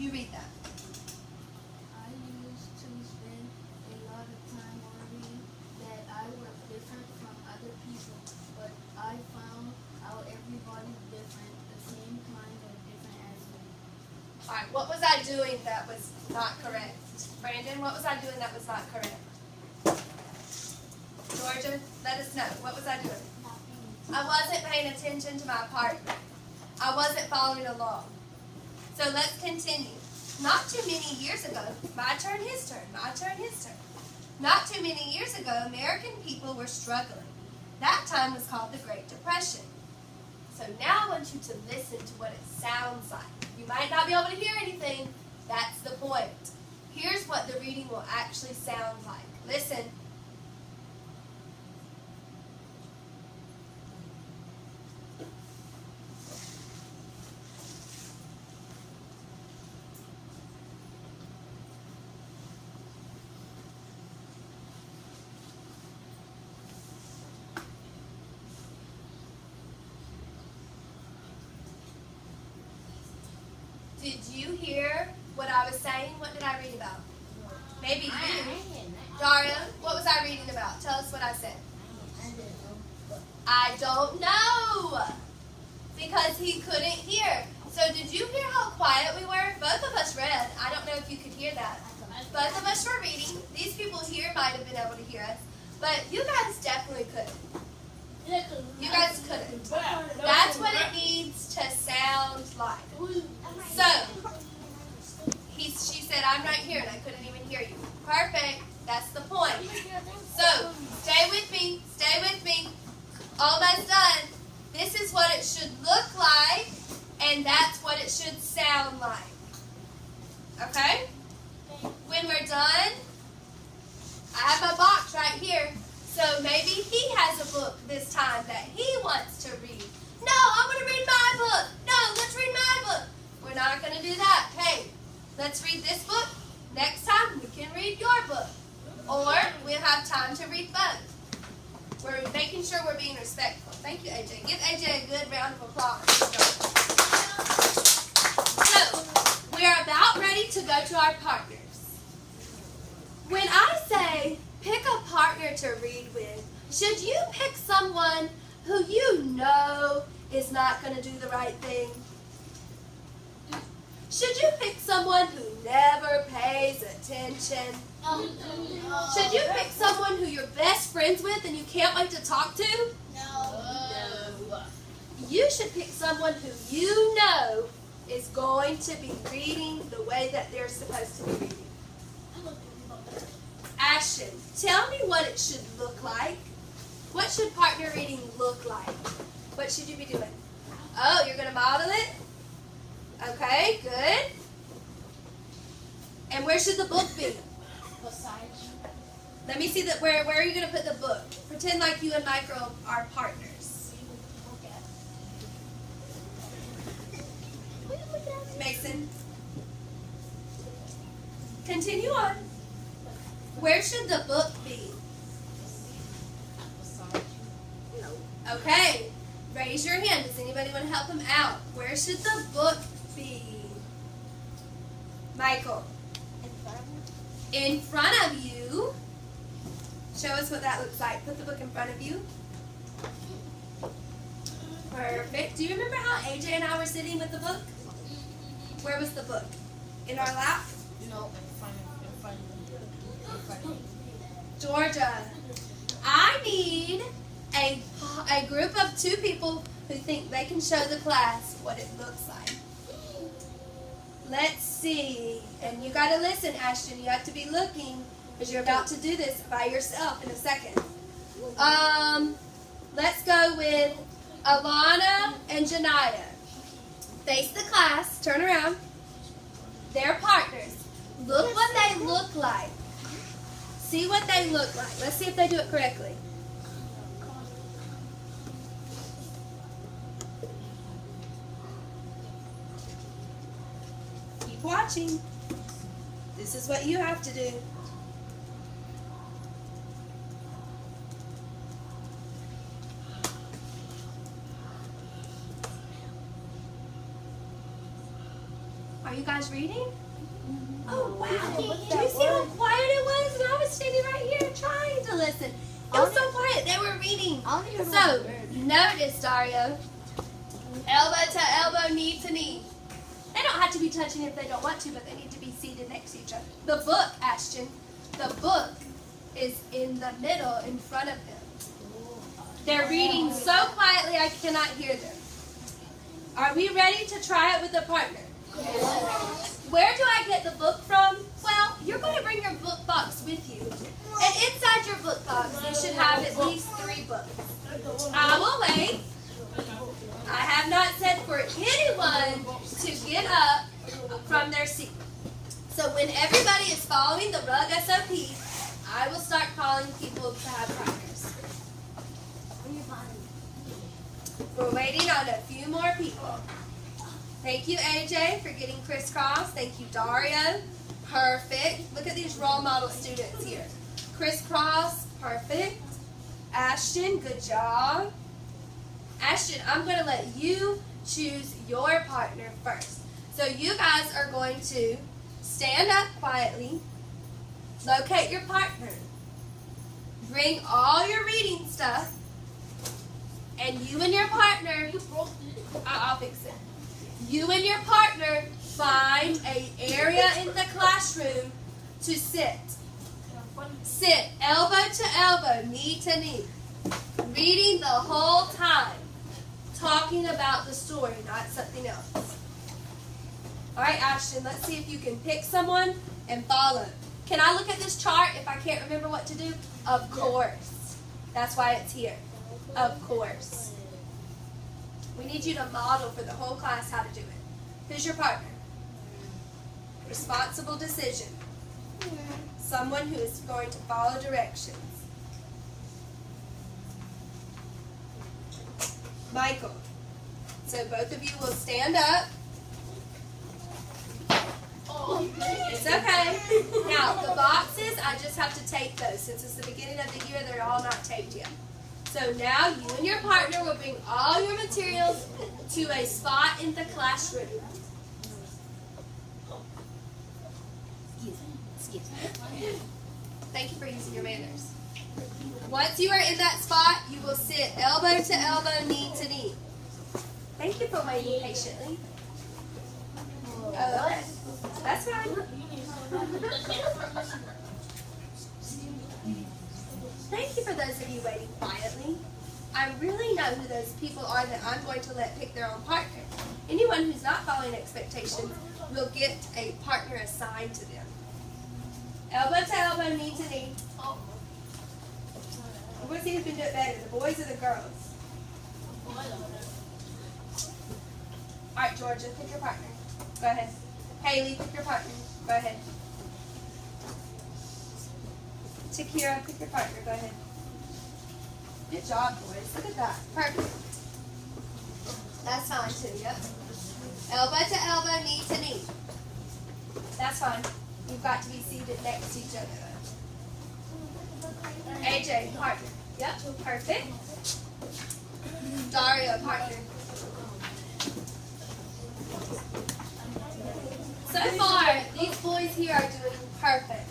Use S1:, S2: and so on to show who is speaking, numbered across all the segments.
S1: You read that.
S2: I used to spend a lot of time worrying that I was different from other people, but I found out everybody's different, the same kind of different as me.
S1: All right, what was I doing that was not correct? Brandon, what was I doing that was not correct? Georgia, let us know. What was I doing? I wasn't paying attention to my partner. I wasn't following along. So let's continue. Not too many years ago, my turn, his turn, my turn, his turn. Not too many years ago, American people were struggling. That time was called the Great Depression. So now I want you to listen to what it sounds like. You might not be able to hear anything. That's the point. Here's what the reading will actually sound like. Listen. Did you hear what I was saying? What did I read about? Maybe you. Daria, what was I reading about? Tell us what I said. I don't know. Because he couldn't hear. So did you hear how quiet we were? Both of us read. I don't know if you could hear that. Both of us were reading. These people here might have been able to hear us. But you guys definitely couldn't. You guys couldn't. That's what it needs to sound like. So, she said, I'm right here, and I couldn't even hear you. Perfect. That's the point. So, stay with me. Stay with me. Almost done. This is what it should look like, and that's what it should sound like. Okay? When we're done, I have my box right here. So maybe he has a book this time that he wants to read. No, I'm going to read my book. No, let's read my book. We're not going to do that. Hey, let's read this book. Next time, we can read your book. Or we'll have time to read both. We're making sure we're being respectful. Thank you, AJ. Give AJ a good round of applause. So, we are about ready to go to our partners. When I say pick a partner to read with, should you pick someone who you know is not going to do the right thing? Should you pick someone who never pays attention? Should you pick someone who you're best friends with and you can't wait to talk to? No. You should pick someone who you know is going to be reading the way that they're supposed to be reading. Ashton, tell me what it should look like. What should partner reading look like? What should you be doing? Oh, you're going to model it? Okay, good. And where should the book be? Let me see that. Where are you going to put the book? Pretend like you and Michael are partners. Mason. Continue on. Where should the book be? Okay. Raise your hand. Does anybody want to help him out? Where should the book be? Michael. In front of you. Show us what that looks like. Put the book in front of you. Perfect. Do you remember how AJ and I were sitting with the book? Where was the book? In our lap?
S2: No, in front of
S1: Georgia, I need a group of 2 people who think they can show the class what it looks like. Let's see. And you got to listen, Ashton. You have to be looking because you're about to do this by yourself in a second. Let's go with Alana and Janiyah. Face the class. Turn around. They're partners. Look what they look like. See what they look like. Let's see if they do it correctly. Keep watching. This is what you have to do. Are you guys reading? Oh, wow. Do you see how quiet it was? And I was standing right here trying to listen. It was so quiet. They were reading. So, notice, Dario. Elbow to elbow, knee to knee. They don't have to be touching if they don't want to, but they need to be seated next to each other. The book, Ashton, the book is in the middle in front of them. They're reading so quietly I cannot hear them. Are we ready to try it with a partner? Where do I get the book from? Well, you're going to bring your book box with you. And inside your book box, you should have at least 3 books. I will wait. I have not said for anyone to get up from their seat. So when everybody is following the rug SOP, I will start calling people to have partners. We're waiting on a few more people. Thank you, AJ, for getting crisscross. Thank you, Dario. Perfect. Look at these role model students here. Crisscross, perfect. Ashton, good job. Ashton, I'm going to let you choose your partner first. So you guys are going to stand up quietly, locate your partner, bring all your reading stuff, and you and your partner, I'll fix it. You and your partner find an area in the classroom to sit. Sit elbow to elbow, knee to knee, reading the whole time, talking about the story, not something else. All right, Ashton, let's see if you can pick someone and follow. Can I look at this chart if I can't remember what to do? Of course. That's why it's here. Of course. We need you to model for the whole class how to do it. Who's your partner? Responsible decision. Someone who is going to follow directions. Michael. So both of you will stand up. It's okay. Now, the boxes, I just have to tape those. Since it's the beginning of the year, they're all not taped yet. So now you and your partner will bring all your materials to a spot in the classroom. Thank you for using your manners. Once you are in that spot, you will sit elbow to elbow, knee to knee. Thank you for waiting patiently. Oh, okay. That's fine. Thank you for those of you waiting quietly. I really know who those people are that I'm going to let pick their own partner. Anyone who's not following expectations will get a partner assigned to them. Elbow to elbow, knee to knee. We're going to see who can do it better, the boys or the girls. All right, Georgia, pick your partner. Go ahead. Haley, pick your partner. Go ahead. Takira, pick your partner. Go ahead. Good job, boys. Look at that. Perfect. That's fine, too. Yep. Elbow to elbow, knee to knee. That's fine. You've got to be seated next to each other. AJ, partner. Yep. Perfect. Dario, partner. So far, these boys here are doing perfect.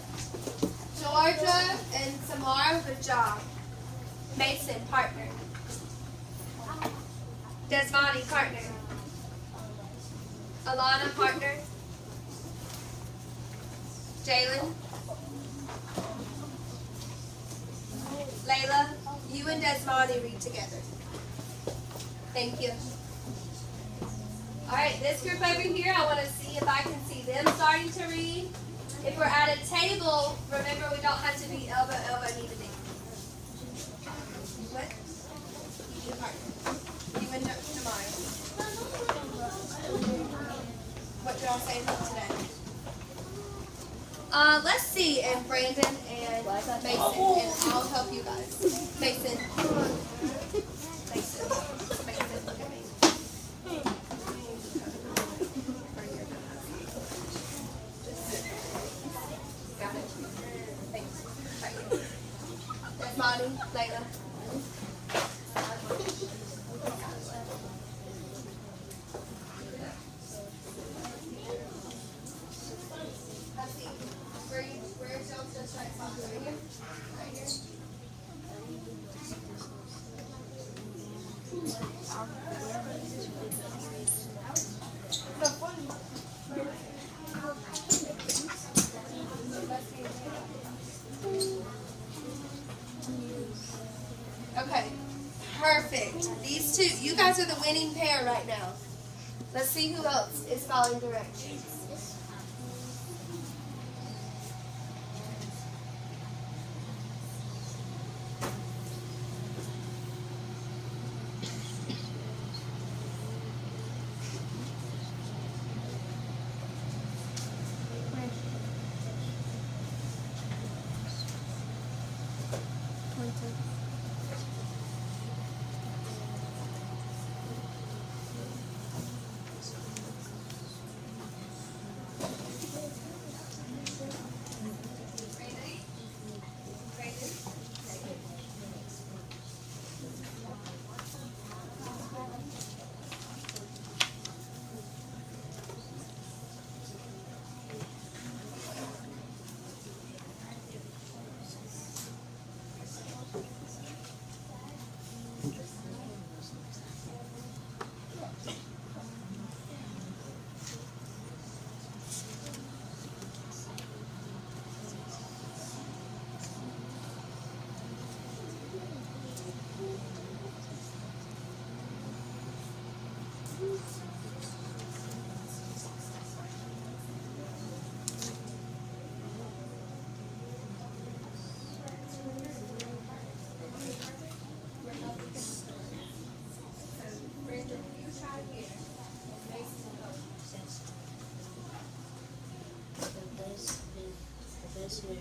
S1: Georgia and Samara, good job. Mason, partner. Desmani, partner. Alana, partner. Jalen. Layla, you and Desmani read together. Thank you. All right, this group over here, I want to see if I can see them starting to read. If we're at a table, remember we don't have to be elbow, elbow, knee to knee. What? You partner. You and tomorrow. What did y'all say today? Let's see, and Brandon and Mason, and I'll help you guys. Mason. Mason, look at me. Got it. Thanks. Right. Monty, Layla. Let's see. Where's y'all's just right spot? Right here? Right here? Okay, perfect. These two, you guys are the winning pair right now. Let's see who else is following directions.
S3: The best way